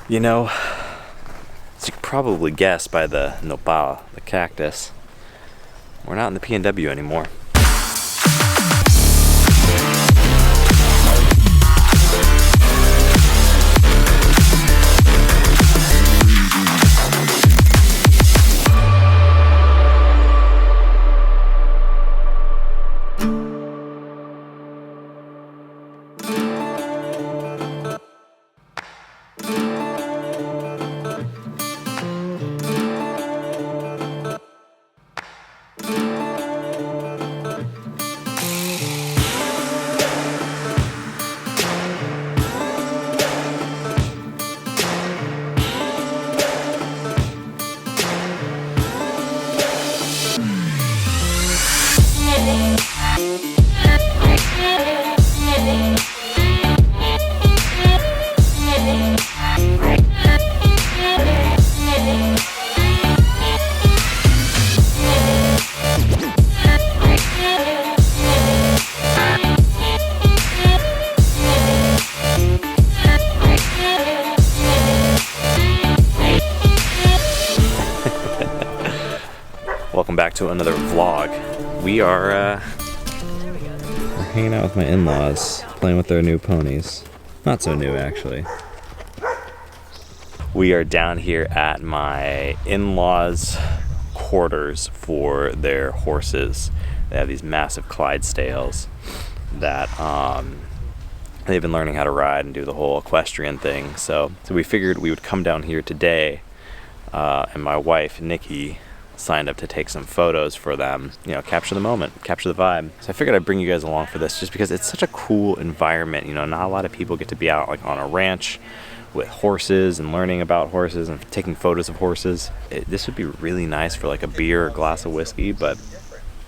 You know, as you can probably guess by the nopal, the cactus, we're not in the PNW anymore. Welcome back to another vlog. We're hanging out with my in-laws, playing with their new ponies. Not so new, actually. We are down here at my in-laws' quarters for their horses. They have these massive Clydesdales that they've been learning how to ride and do the whole equestrian thing. So we figured we would come down here today, and my wife, Nikki, signed up to take some photos for them, you know, capture the moment, capture the vibe. So I figured I'd bring you guys along for this just because it's such a cool environment. You know, not a lot of people get to be out like on a ranch with horses and learning about horses and taking photos of horses. This would be really nice for like a beer or a glass of whiskey, but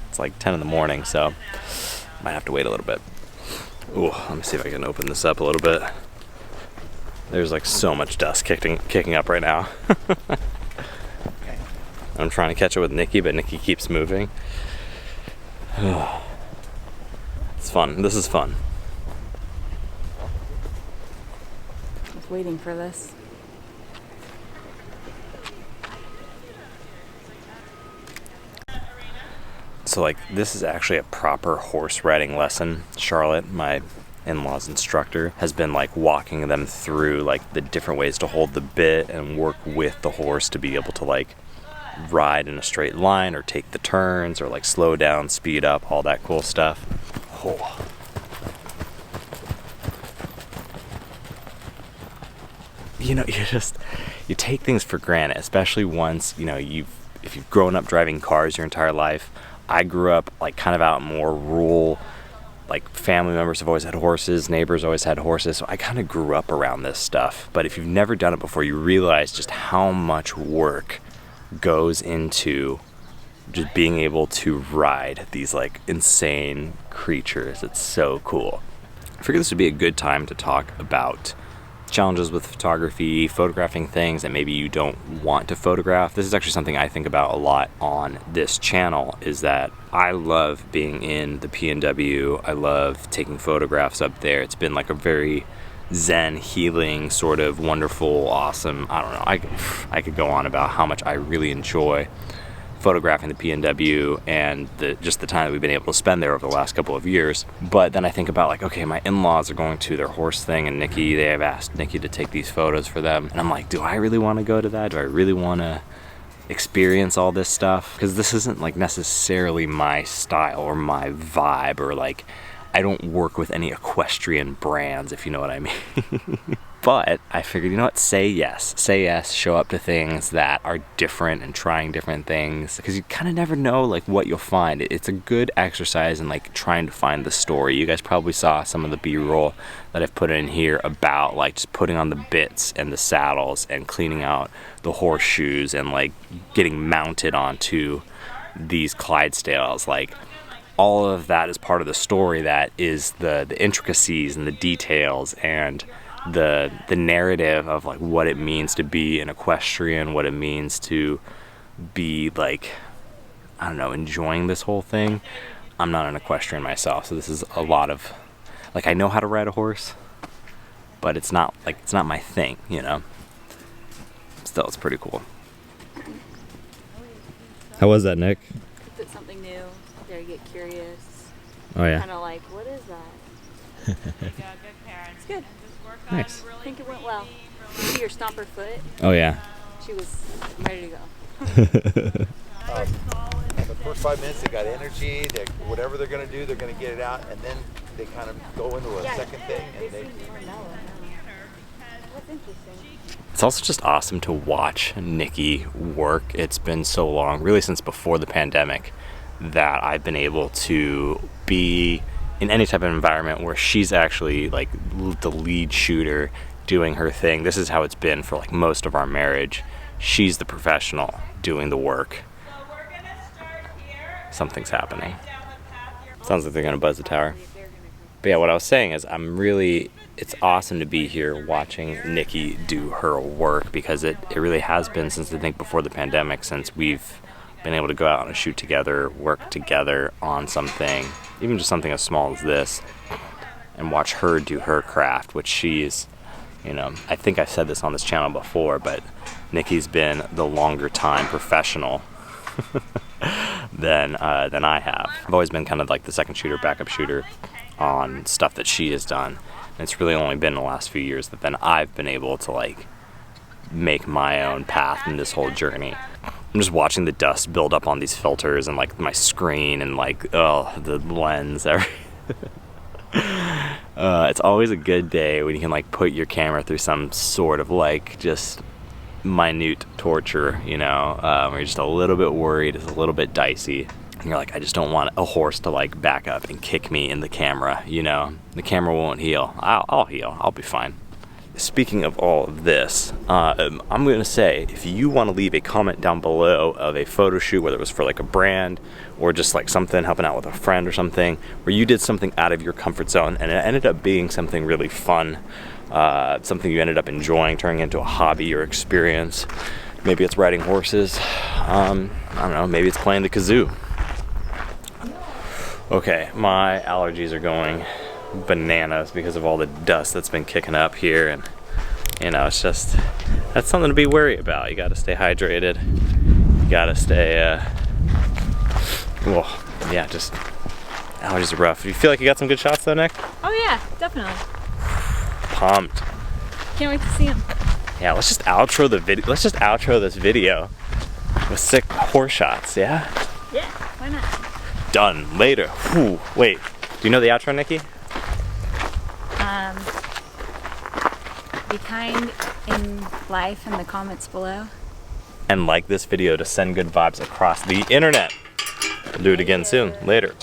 it's like 10 in the morning, so might have to wait a little bit. Ooh, let me see if I can open this up a little bit. There's like so much dust kicking up right now. I'm trying to catch it with Nikki, but Nikki keeps moving. It's fun. This is fun. I was waiting for this. So like, this is actually a proper horse riding lesson. Charlotte, my in-laws instructor, has been like walking them through like the different ways to hold the bit and work with the horse to be able to like ride in a straight line or take the turns or like slow down, speed up, all that cool stuff. Oh. You know, you take things for granted, especially once, you know, if you've grown up driving cars your entire life. I grew up like kind of out more rural, like family members have always had horses, neighbors always had horses, so I kind of grew up around this stuff. But if you've never done it before, you realize just how much work goes into just being able to ride these like insane creatures. It's so cool. I figured this would be a good time to talk about challenges with photography, photographing things that maybe you don't want to photograph. This is actually something I think about a lot on this channel, is that I love being in the PNW. I love taking photographs up there. It's been like a very zen, healing, sort of wonderful, awesome, I don't know, I could go on about how much I really enjoy photographing the PNW and just the time that we've been able to spend there over the last couple of years. But then I think about like, okay, my in-laws are going to their horse thing, and they have asked Nikki to take these photos for them, and I'm like, do I really want to go to that? Do I really want to experience all this stuff? Because this isn't like necessarily my style or my vibe, or like, I don't work with any equestrian brands, if you know what I mean. But I figured, you know what, say yes, show up to things that are different and trying different things, because you kind of never know like what you'll find. It's a good exercise in like trying to find the story. You guys probably saw some of the B-roll that I've put in here about like just putting on the bits and the saddles and cleaning out the horseshoes and like getting mounted onto these Clydesdales. Like, all of that is part of the story. That is the intricacies and the details and the narrative of like what it means to be an equestrian, what it means to be like, I don't know, enjoying this whole thing. I'm not an equestrian myself, so this is a lot of like, I know how to ride a horse, but it's not my thing, you know. still, it's pretty cool. How was that, Nick? If it's something new, there you get curious. Oh yeah. Kind of like, what is that? It's good. Nice. I think it went well. See your stomper foot? Oh yeah. She was ready to go. The first 5 minutes, they got energy. They, whatever they're going to do, they're going to get it out, and then they kind of go into a second thing, and they. That's interesting. It's also just awesome to watch Nikki work. It's been so long, really since before the pandemic, that I've been able to be in any type of environment where she's actually like the lead shooter doing her thing. This is how it's been for like most of our marriage. She's the professional doing the work. Something's happening. Sounds like they're gonna buzz the tower. But yeah, what I was saying is it's awesome to be here watching Nikki do her work, because it really has been since I think before the pandemic, since we've been able to go out on a shoot together, work together on something, even just something as small as this, and watch her do her craft, which she's, I think I've said this on this channel before, but Nikki's been the longer time professional than I have. I've always been kind of like the second shooter, backup shooter on stuff that she has done. And it's really only been the last few years that then I've been able to like make my own path in this whole journey. I'm just watching the dust build up on these filters and like my screen and like, the lens. It's always a good day when you can like put your camera through some sort of like just minute torture, where you're just a little bit worried, it's a little bit dicey. And you're like, I just don't want a horse to like back up and kick me in the camera, The camera won't heal. I'll heal. I'll be fine. Speaking of all of this, I'm going to say, if you want to leave a comment down below of a photo shoot, whether it was for like a brand or just like something helping out with a friend or something, where you did something out of your comfort zone and it ended up being something really fun, something you ended up enjoying, turning into a hobby or experience. Maybe it's riding horses. I don't know, maybe it's playing the kazoo. Okay, my allergies are going bananas because of all the dust that's been kicking up here, and it's just, that's something to be worried about. You got to stay hydrated. You got to stay just allergies are rough. You feel like you got some good shots though, Nick? Oh yeah, definitely. Pumped. Can't wait to see him. Yeah, let's just outro the video. Let's just outro this video with sick horse shots. Yeah. Yeah, why not? Done. Later. Whew. Wait. Do you know the outro, Nikki? Be kind in life in the comments below. And like this video to send good vibes across the internet. We'll do it again soon. Later.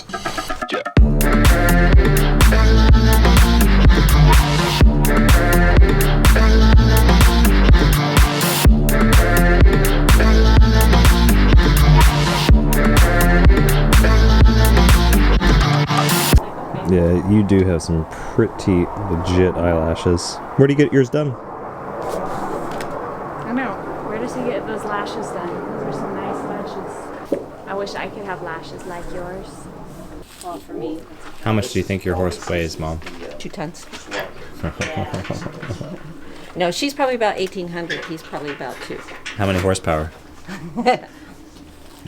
Yeah, you do have some pretty legit eyelashes. Where do you get yours done? I know. Where does he get those lashes done? Those are some nice lashes. I wish I could have lashes like yours. Well, for me. How much do you think your horse weighs, Mom? 2 tons. No, she's probably about 1,800. He's probably about 2. How many horsepower?